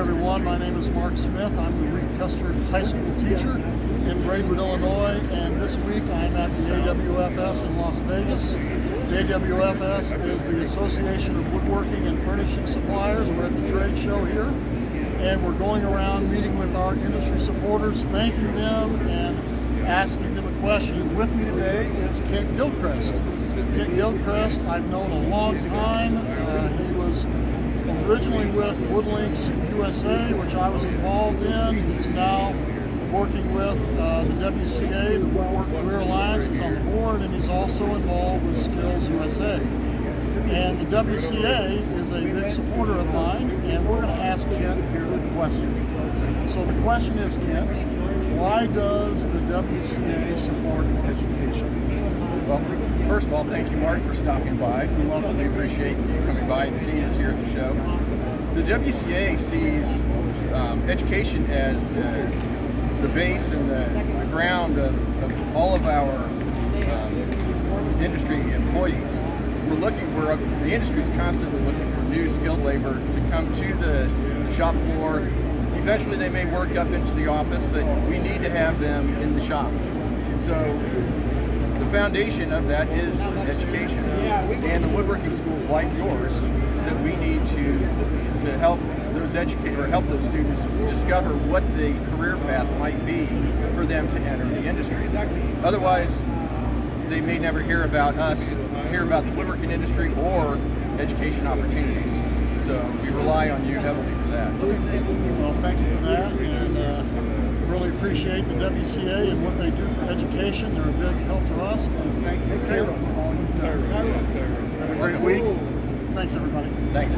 everyone. My name is Mark Smith. I'm the Reed Custer High School teacher in Braidwood, Illinois, and this week I'm at the AWFS in Las Vegas. The AWFS is the Association of Woodworking and Furnishing Suppliers. We're at the trade show here, and we're going around meeting with our industry supporters, thanking them and asking them a question. With me today is Kent Gilchrist. Kent Gilchrist I've known a long time. He was originally with Woodlinks USA, which I was involved in. He's now working with the WCA, the Woodwork Career Alliance. He's on the board, and he's also involved with Skills USA. And the WCA is a big supporter of mine, and we're going to ask Kent here a question. So the question is, Kent, why does the WCA support education? Well, first of all, thank you, Mark, for stopping by. We really appreciate you coming by and seeing us here at the show. The WCA sees education as the base and the ground of all of our industry employees. The industry is constantly looking for new skilled labor to come to the shop floor. Eventually they may work up into the office, but we need to have them in the shop. So the foundation of that is education, and the woodworking schools like yours that we need to help help those students discover what the career path might be for them to enter the industry. Otherwise, they may never hear about us, hear about the woodworking industry or education opportunities. So we rely on you heavily for that. Well, thank you for that, and really appreciate the WCA and what they do for education. They're a big help to us, and thank you, Kent, for all you've done. Have a great week. Thanks, everybody. Thanks.